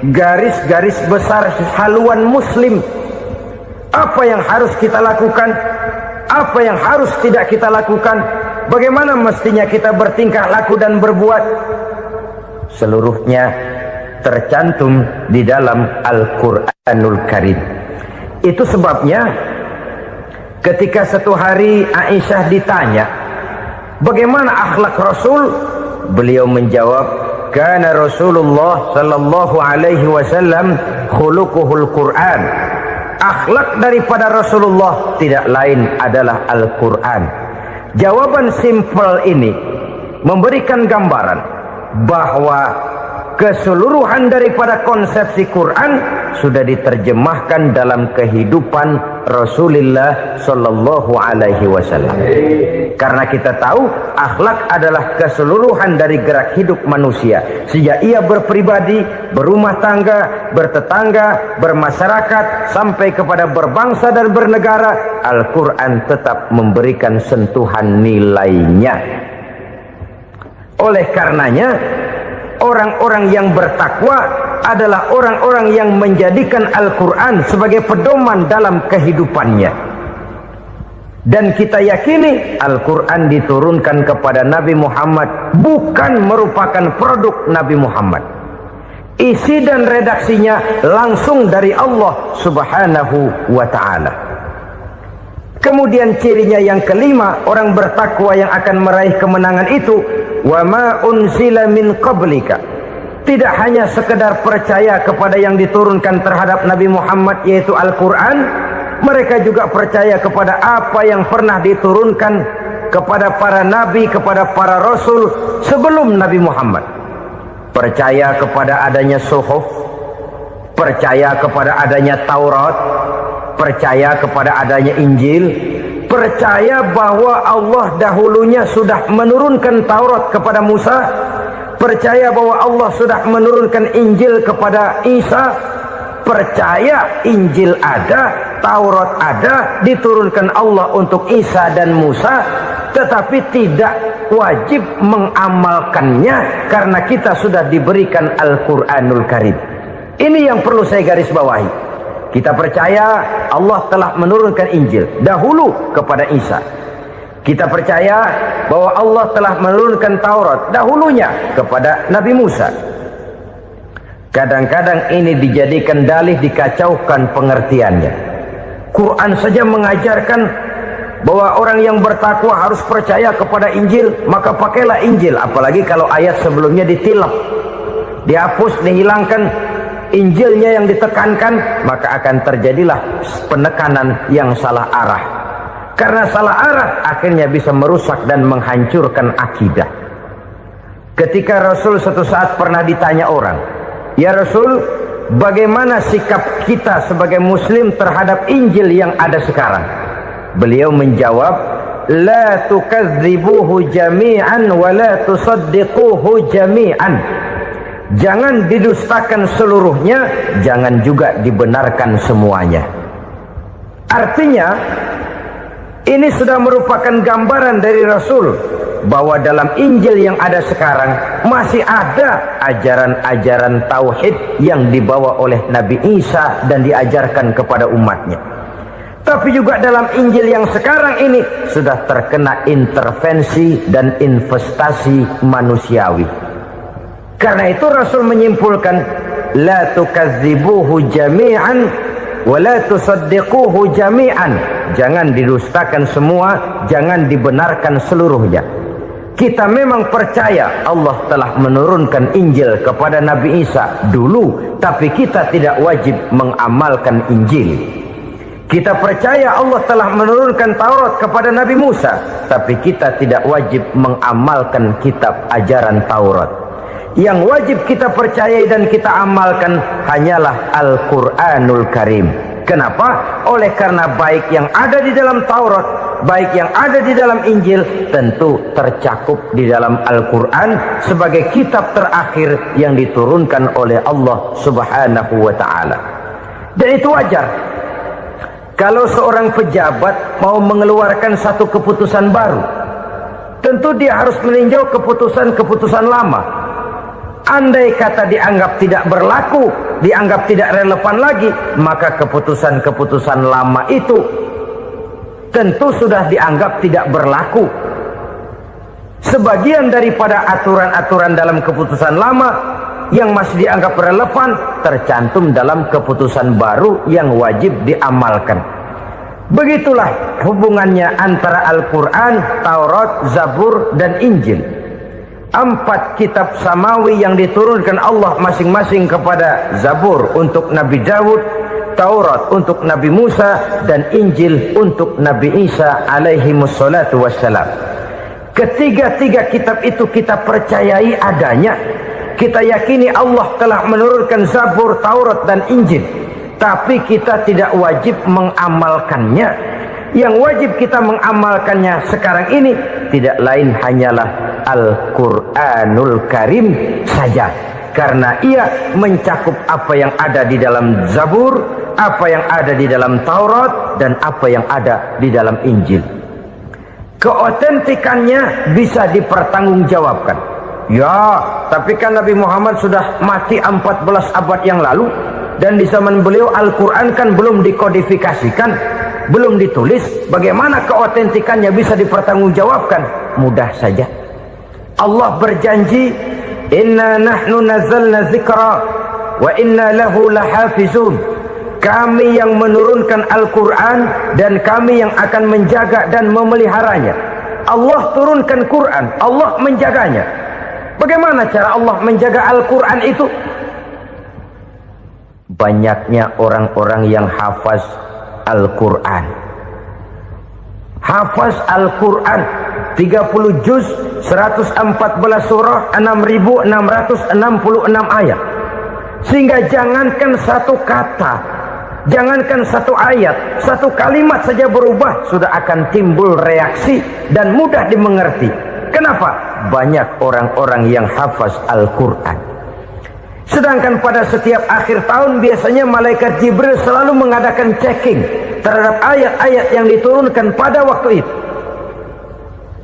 garis-garis besar haluan muslim. Apa yang harus kita lakukan, apa yang harus tidak kita lakukan, bagaimana mestinya kita bertingkah laku dan berbuat, seluruhnya tercantum di dalam Al-Quranul Karim. Itu sebabnya ketika satu hari Aisyah ditanya bagaimana akhlak Rasul, beliau menjawab, kana Rasulullah sallallahu alaihi wasallam khuluquhul Quran. Akhlak daripada Rasulullah tidak lain adalah Al-Quran. Jawaban simpel ini memberikan gambaran bahwa keseluruhan daripada konsepsi Quran sudah diterjemahkan dalam kehidupan Rasulullah sallallahu alaihi wasallam. Karena kita tahu akhlak adalah keseluruhan dari gerak hidup manusia. Sejak ia berpribadi, berumah tangga, bertetangga, bermasyarakat, sampai kepada berbangsa dan bernegara, Al-Quran tetap memberikan sentuhan nilainya. Oleh karenanya, orang-orang yang bertakwa adalah orang-orang yang menjadikan Al-Quran sebagai pedoman dalam kehidupannya. Dan kita yakini Al-Quran diturunkan kepada Nabi Muhammad bukan merupakan produk Nabi Muhammad. Isi dan redaksinya langsung dari Allah subhanahu wa ta'ala. Kemudian cirinya yang kelima, orang bertakwa yang akan meraih kemenangan itu, wa ma unzila min qablika. Tidak hanya sekedar percaya kepada yang diturunkan terhadap Nabi Muhammad, yaitu Al-Quran, mereka juga percaya kepada apa yang pernah diturunkan kepada para nabi, kepada para rasul sebelum Nabi Muhammad. Percaya kepada adanya suhuf, percaya kepada adanya Taurat, percaya kepada adanya Injil, percaya bahwa Allah dahulunya sudah menurunkan Taurat kepada Musa, percaya bahwa Allah sudah menurunkan Injil kepada Isa, percaya Injil ada, Taurat ada, diturunkan Allah untuk Isa dan Musa, tetapi tidak wajib mengamalkannya karena kita sudah diberikan Al-Quranul Karim. Ini yang perlu saya garis bawahi. Kita percaya Allah telah menurunkan Injil dahulu kepada Isa. Kita percaya bahwa Allah telah menurunkan Taurat dahulunya kepada Nabi Musa. Kadang-kadang ini dijadikan dalih, dikacaukan pengertiannya. Quran saja mengajarkan bahwa orang yang bertakwa harus percaya kepada Injil, maka pakailah Injil. Apalagi kalau ayat sebelumnya ditilap, dihapus, dihilangkan, Injilnya yang ditekankan, maka akan terjadilah penekanan yang salah arah. Karena salah arah akhirnya bisa merusak dan menghancurkan akidah. Ketika Rasul suatu saat pernah ditanya orang, "Ya Rasul, bagaimana sikap kita sebagai muslim terhadap Injil yang ada sekarang?" Beliau menjawab, "La tukadzibuhu jami'an wa la tusaddiquhu jami'an." Jangan didustakan seluruhnya, jangan juga dibenarkan semuanya. Artinya, ini sudah merupakan gambaran dari Rasul bahwa dalam Injil yang ada sekarang masih ada ajaran-ajaran tauhid yang dibawa oleh Nabi Isa dan diajarkan kepada umatnya. Tapi juga dalam Injil yang sekarang ini sudah terkena intervensi dan investasi manusiawi. Karena itu Rasul menyimpulkan, la tukadzibuhu jami'an wa la tusaddiquhu jami'an. Jangan didustakan semua, jangan dibenarkan seluruhnya. Kita memang percaya Allah telah menurunkan Injil kepada Nabi Isa dulu, tapi kita tidak wajib mengamalkan Injil. Kita percaya Allah telah menurunkan Taurat kepada Nabi Musa, tapi kita tidak wajib mengamalkan kitab ajaran Taurat. Yang wajib kita percayai dan kita amalkan hanyalah Al-Quranul Karim. Kenapa? Oleh karena baik yang ada di dalam Taurat, baik yang ada di dalam Injil, tentu tercakup di dalam Al-Quran sebagai kitab terakhir yang diturunkan oleh Allah Subhanahu wa Ta'ala. Dan itu wajar. Kalau seorang pejabat mau mengeluarkan satu keputusan baru, tentu dia harus meninjau keputusan-keputusan lama. Andai kata dianggap tidak berlaku, dianggap tidak relevan lagi, maka keputusan-keputusan lama itu tentu sudah dianggap tidak berlaku. Sebagian daripada aturan-aturan dalam keputusan lama yang masih dianggap relevan tercantum dalam keputusan baru yang wajib diamalkan. Begitulah hubungannya antara Al-Quran, Taurat, Zabur, dan Injil. 4 kitab samawi yang diturunkan Allah masing-masing kepada Zabur untuk Nabi Daud, Taurat untuk Nabi Musa, dan Injil untuk Nabi Isa alaihi wassalatu wassalam. Ketiga-tiga kitab itu kita percayai adanya. Kita yakini Allah telah menurunkan Zabur, Taurat, dan Injil, tapi kita tidak wajib mengamalkannya. Yang wajib kita mengamalkannya sekarang ini tidak lain hanyalah Al-Quranul Karim saja, karena ia mencakup apa yang ada di dalam Zabur, apa yang ada di dalam Taurat, dan apa yang ada di dalam Injil. Keotentikannya bisa dipertanggungjawabkan. Ya, tapi kan Nabi Muhammad sudah mati 14 abad yang lalu, dan di zaman beliau Al-Quran kan belum dikodifikasikan, belum ditulis. Bagaimana keotentikannya bisa dipertanggungjawabkan? Mudah saja. Allah berjanji, inna nahnu nazzalna dzikra wa inna lahu lahafizun. Kami yang menurunkan Al-Quran dan kami yang akan menjaga dan memeliharanya. Allah turunkan Quran, Allah menjaganya. Bagaimana cara Allah menjaga Al-Quran itu? Banyaknya orang-orang yang hafaz Al-Quran. Hafaz Al-Quran 30 juz, 114 surah, 6.666 ayat. Sehingga jangankan satu kata Jangankan satu ayat, satu kalimat saja berubah, sudah akan timbul reaksi dan mudah dimengerti. Kenapa? Banyak orang-orang yang hafaz Al-Quran. Sedangkan pada setiap akhir tahun biasanya malaikat Jibril selalu mengadakan checking terhadap ayat-ayat yang diturunkan pada waktu itu.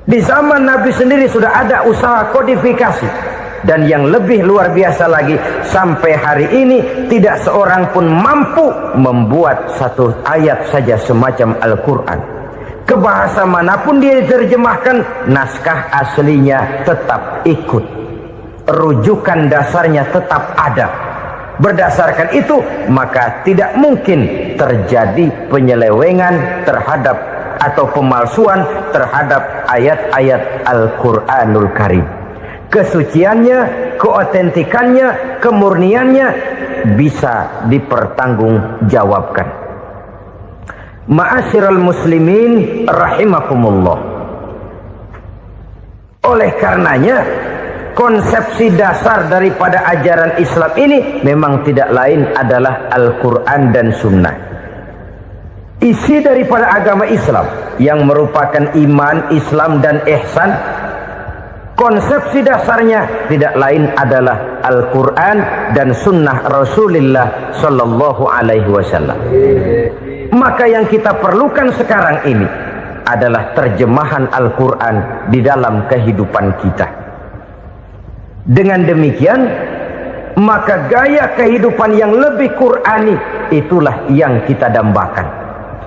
Di zaman Nabi sendiri sudah ada usaha kodifikasi. Dan yang lebih luar biasa lagi, sampai hari ini tidak seorang pun mampu membuat satu ayat saja semacam Al-Quran. Ke bahasa manapun dia diterjemahkan, naskah aslinya tetap ikut, rujukan dasarnya tetap ada. Berdasarkan itu, maka tidak mungkin terjadi penyelewengan terhadap atau pemalsuan terhadap ayat-ayat Al-Quranul Karim. Kesuciannya, keotentikannya, kemurniannya bisa dipertanggungjawabkan. Ma'asyiral muslimin rahimakumullah. Oleh karenanya, konsepsi dasar daripada ajaran Islam ini memang tidak lain adalah Al-Quran dan Sunnah. Isi daripada agama Islam yang merupakan iman, Islam dan ihsan, konsepsi dasarnya tidak lain adalah Al-Quran dan Sunnah Rasulullah Sallallahu Alaihi Wasallam. Maka yang kita perlukan sekarang ini adalah terjemahan Al-Quran di dalam kehidupan kita. Dengan demikian, maka gaya kehidupan yang lebih Qurani itulah yang kita dambakan.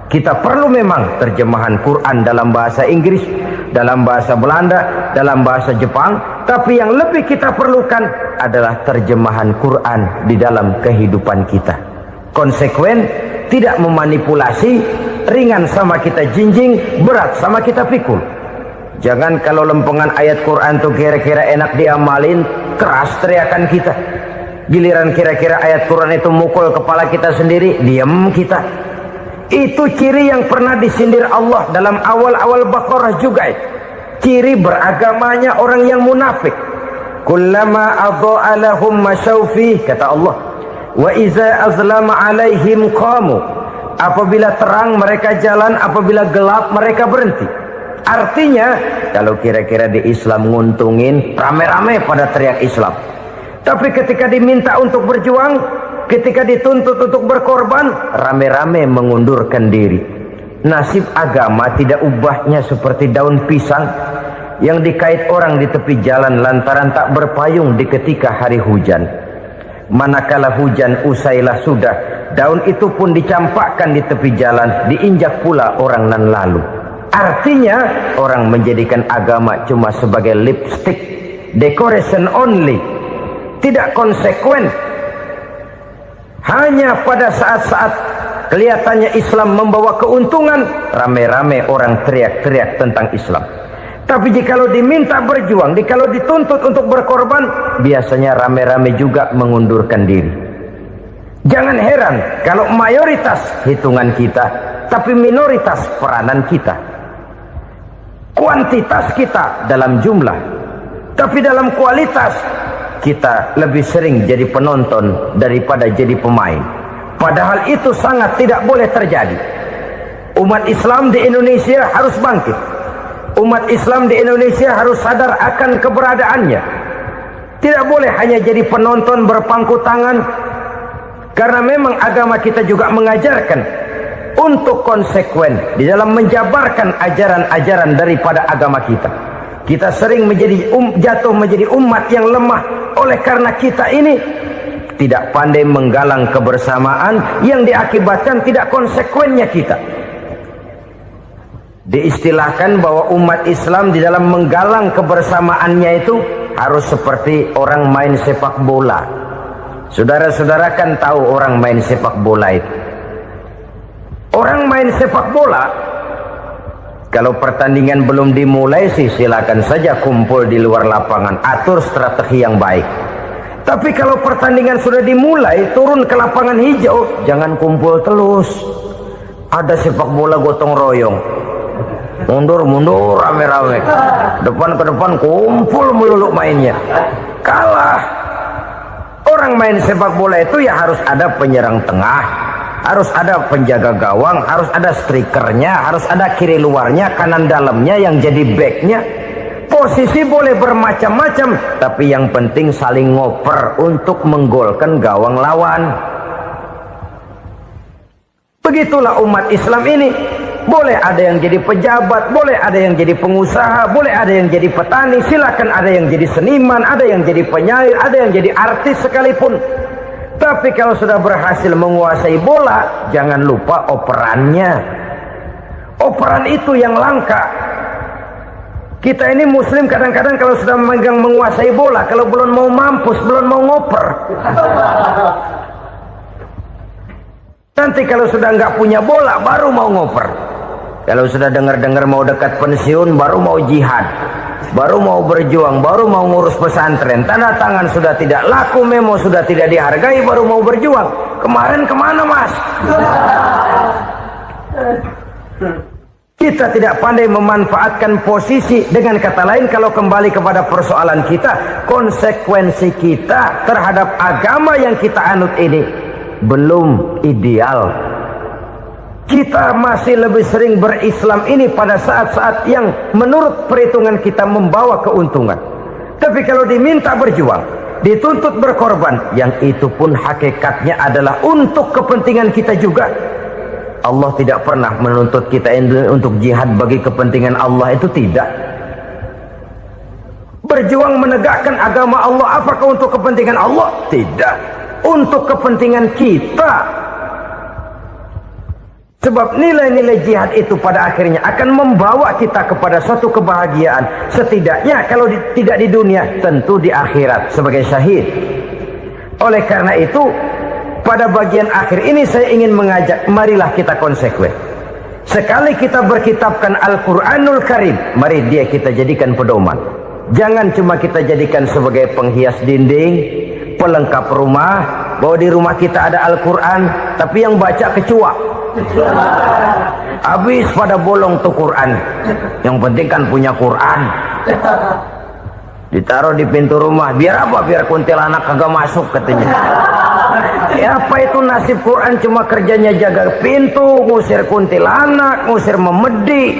Kita perlu memang terjemahan Quran dalam bahasa Inggris, dalam bahasa Belanda, dalam bahasa Jepang, tapi yang lebih kita perlukan adalah terjemahan Quran di dalam kehidupan kita. Konsekuen, tidak memanipulasi, ringan sama kita jinjing, berat sama kita pikul. Jangan kalau lempengan ayat Quran tuh kira-kira enak diamalin, keras teriakan kita. Giliran kira-kira ayat Quran itu mukul kepala kita sendiri, diam kita. Itu ciri yang pernah disindir Allah dalam awal-awal Baqarah juga. Ciri beragamanya orang yang munafik. Kullama adha'a lahum masyawfi, kata Allah, wa iza azlama alaihim qamu. Apabila terang mereka jalan, apabila gelap mereka berhenti. Artinya, kalau kira-kira di Islam nguntungin, rame-rame pada teriak Islam. Tapi ketika diminta untuk berjuang, ketika dituntut untuk berkorban, rame-rame mengundurkan diri. Nasib agama tidak ubahnya seperti daun pisang yang dikait orang di tepi jalan lantaran tak berpayung di ketika hari hujan. Manakala hujan usailah sudah, daun itu pun dicampakkan di tepi jalan, diinjak pula orang nan lalu. Artinya, orang menjadikan agama cuma sebagai lipstick, decoration only, tidak konsekuen. Hanya pada saat-saat kelihatannya Islam membawa keuntungan, rame-rame orang teriak-teriak tentang Islam. Tapi jikalau diminta berjuang, jikalau dituntut untuk berkorban, biasanya rame-rame juga mengundurkan diri. Jangan heran kalau mayoritas hitungan kita, tapi minoritas peranan kita. Kuantitas kita dalam jumlah, tapi dalam kualitas kita lebih sering jadi penonton daripada jadi pemain. Padahal itu sangat tidak boleh terjadi. Umat Islam di Indonesia harus bangkit. Umat Islam di Indonesia harus sadar akan keberadaannya. Tidak boleh hanya jadi penonton berpangku tangan. Karena memang agama kita juga mengajarkan untuk konsekuen di dalam menjabarkan ajaran-ajaran daripada agama kita. Kita sering jatuh menjadi umat yang lemah oleh karena kita ini tidak pandai menggalang kebersamaan yang diakibatkan tidak konsekuennya kita. Diistilahkan bahwa umat Islam di dalam menggalang kebersamaannya itu harus seperti orang main sepak bola. Saudara-saudara kan tahu orang main sepak bola itu. Orang main sepak bola, kalau pertandingan belum dimulai sih silakan saja kumpul di luar lapangan, atur strategi yang baik. Tapi kalau pertandingan sudah dimulai, turun ke lapangan hijau, jangan kumpul terus. Ada sepak bola gotong royong, mundur-mundur rame-rame, depan ke depan kumpul melulu mainnya. Kalah. Orang main sepak bola itu ya harus ada penyerang tengah, harus ada penjaga gawang, harus ada strikernya, harus ada kiri luarnya, kanan dalamnya yang jadi backnya. Posisi boleh bermacam-macam, tapi yang penting saling ngoper untuk menggolkan gawang lawan. Begitulah umat Islam ini. Boleh ada yang jadi pejabat, boleh ada yang jadi pengusaha, boleh ada yang jadi petani, silakan ada yang jadi seniman, ada yang jadi penyair, ada yang jadi artis sekalipun. Tapi kalau sudah berhasil menguasai bola, jangan lupa operannya. Operan itu yang langka. Kita ini muslim kadang-kadang kalau sudah memegang menguasai bola, kalau belum mau mampus, belum mau ngoper. Nanti kalau sudah nggak punya bola, baru mau ngoper. Kalau sudah dengar-dengar mau dekat pensiun, baru mau jihad, baru mau berjuang, baru mau ngurus pesantren. Tanda tangan sudah tidak laku, memo sudah tidak dihargai, baru mau berjuang. Kemarin kemana, Mas? Kita tidak pandai memanfaatkan posisi. Dengan kata lain, kalau kembali kepada persoalan kita, konsekuensi kita terhadap agama yang kita anut ini belum ideal. Kita masih lebih sering berislam ini pada saat-saat yang menurut perhitungan kita membawa keuntungan. Tapi kalau diminta berjuang, dituntut berkorban, yang itu pun hakikatnya adalah untuk kepentingan kita juga. Allah tidak pernah menuntut kita untuk jihad bagi kepentingan Allah, itu tidak. Berjuang menegakkan agama Allah, apakah untuk kepentingan Allah? Tidak. Untuk kepentingan kita. Sebab nilai-nilai jihad itu pada akhirnya akan membawa kita kepada suatu kebahagiaan. Setidaknya kalau tidak di dunia, tentu di akhirat sebagai syahid. Oleh karena itu, pada bagian akhir ini saya ingin mengajak, marilah kita konsekuen. Sekali kita berkitabkan Al-Quranul Karim, mari dia kita jadikan pedoman. Jangan cuma kita jadikan sebagai penghias dinding, pelengkap rumah, bahwa di rumah kita ada Al-Quran, tapi yang baca kecoa. Habis pada bolong tuh Quran. Yang penting kan punya Quran. Ditaruh di pintu rumah. Biar apa? Biar kuntilanak kagak masuk katanya. Ya, apa itu nasib Quran? Cuma kerjanya jaga pintu, ngusir kuntilanak, ngusir memedi.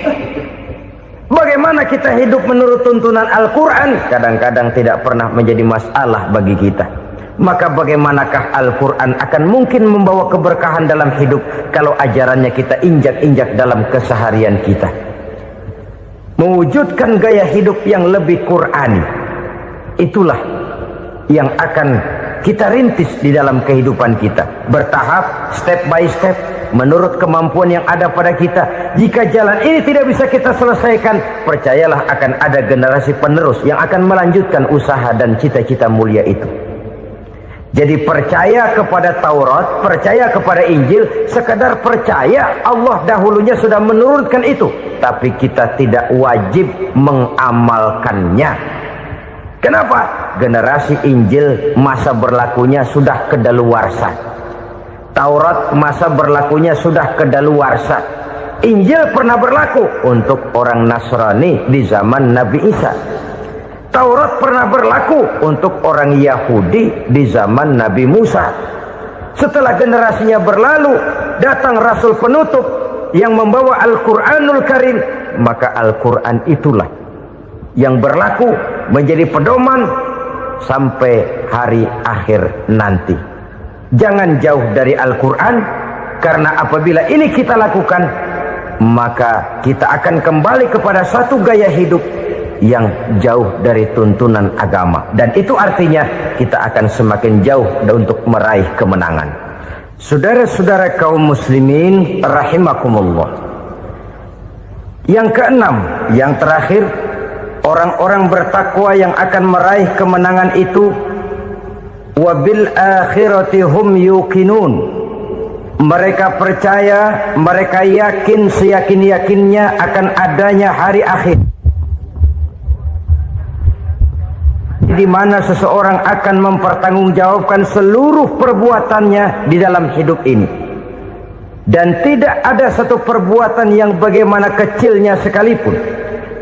Bagaimana kita hidup menurut tuntunan Al-Quran? Kadang-kadang tidak pernah menjadi masalah bagi kita. Maka bagaimanakah Al-Quran akan mungkin membawa keberkahan dalam hidup kalau ajarannya kita injak-injak dalam keseharian kita? Mewujudkan gaya hidup yang lebih Qurani, itulah yang akan kita rintis di dalam kehidupan kita. Bertahap, step by step, menurut kemampuan yang ada pada kita. Jika jalan ini tidak bisa kita selesaikan, percayalah akan ada generasi penerus yang akan melanjutkan usaha dan cita-cita mulia itu. Jadi percaya kepada Taurat, percaya kepada Injil, sekadar percaya Allah dahulunya sudah menurunkan itu. Tapi kita tidak wajib mengamalkannya. Kenapa? Generasi Injil masa berlakunya sudah kedaluarsa. Taurat masa berlakunya sudah kedaluarsa. Injil pernah berlaku untuk orang Nasrani di zaman Nabi Isa. Taurat pernah berlaku untuk orang Yahudi di zaman Nabi Musa. Setelah generasinya berlalu, datang Rasul penutup yang membawa Al-Quranul Karim. Maka Al-Quran itulah yang berlaku menjadi pedoman sampai hari akhir nanti. Jangan jauh dari Al-Quran, karena apabila ini kita lakukan, maka kita akan kembali kepada satu gaya hidup yang jauh dari tuntunan agama, dan itu artinya kita akan semakin jauh untuk meraih kemenangan. Saudara-saudara kaum muslimin rahimakumullah, yang keenam, yang terakhir, orang-orang bertakwa yang akan meraih kemenangan itu wabil akhirati hum yuqinun. Mereka percaya, mereka yakin seyakin-yakinnya akan adanya hari akhir, di mana seseorang akan mempertanggungjawabkan seluruh perbuatannya di dalam hidup ini. Dan tidak ada satu perbuatan yang bagaimana kecilnya sekalipun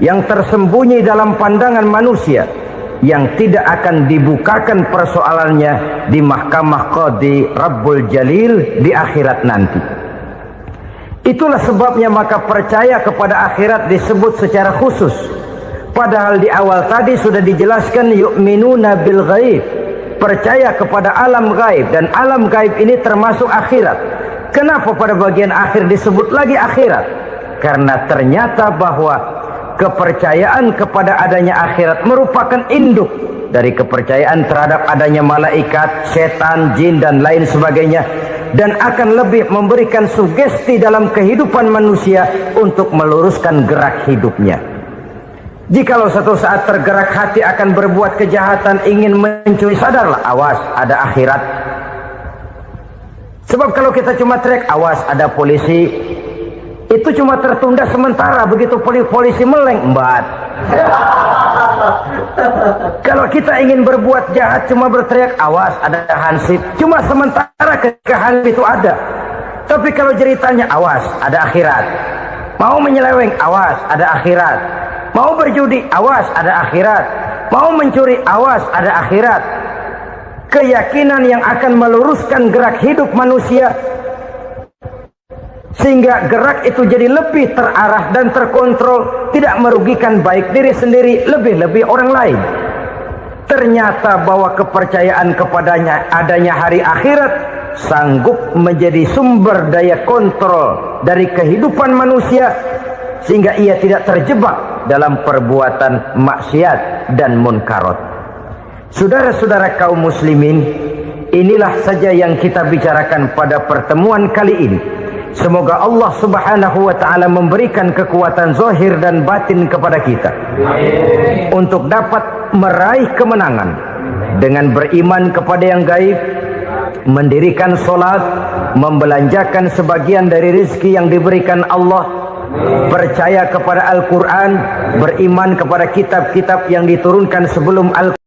yang tersembunyi dalam pandangan manusia yang tidak akan dibukakan persoalannya di mahkamah Qadi Rabbul Jalil di akhirat nanti. Itulah sebabnya maka percaya kepada akhirat disebut secara khusus. Padahal di awal tadi sudah dijelaskan yu'minuna bil ghaib, percaya kepada alam gaib, dan alam gaib ini termasuk akhirat. Kenapa pada bagian akhir disebut lagi akhirat? Karena ternyata bahwa kepercayaan kepada adanya akhirat merupakan induk dari kepercayaan terhadap adanya malaikat, setan, jin, dan lain sebagainya, dan akan lebih memberikan sugesti dalam kehidupan manusia untuk meluruskan gerak hidupnya. Jikalau satu saat tergerak hati akan berbuat kejahatan, ingin mencuri, sadarlah, awas, ada akhirat. Sebab kalau kita cuma teriak, awas, ada polisi, itu cuma tertunda sementara. Begitu polisi meleng, embat. Kalau kita ingin berbuat jahat cuma berteriak, awas, ada hansip, cuma sementara ketika hansip itu ada. Tapi kalau ceritanya, awas, ada akhirat. Mau menyeleweng, awas, ada akhirat. Mau berjudi, awas, ada akhirat. Mau mencuri, awas, ada akhirat. Keyakinan yang akan meluruskan gerak hidup manusia, sehingga gerak itu jadi lebih terarah dan terkontrol, tidak merugikan baik diri sendiri, lebih-lebih orang lain. Ternyata bahwa kepercayaan kepadanya adanya hari akhirat sanggup menjadi sumber daya kontrol dari kehidupan manusia, sehingga ia tidak terjebak dalam perbuatan maksiat dan munkarat. Saudara-saudara kaum muslimin, inilah saja yang kita bicarakan pada pertemuan kali ini. Semoga Allah subhanahu wa ta'ala memberikan kekuatan zahir dan batin kepada kita untuk dapat meraih kemenangan dengan beriman kepada yang gaib, mendirikan solat, membelanjakan sebagian dari rezeki yang diberikan Allah, percaya kepada Al-Quran, beriman kepada kitab-kitab yang diturunkan sebelum Al-Quran.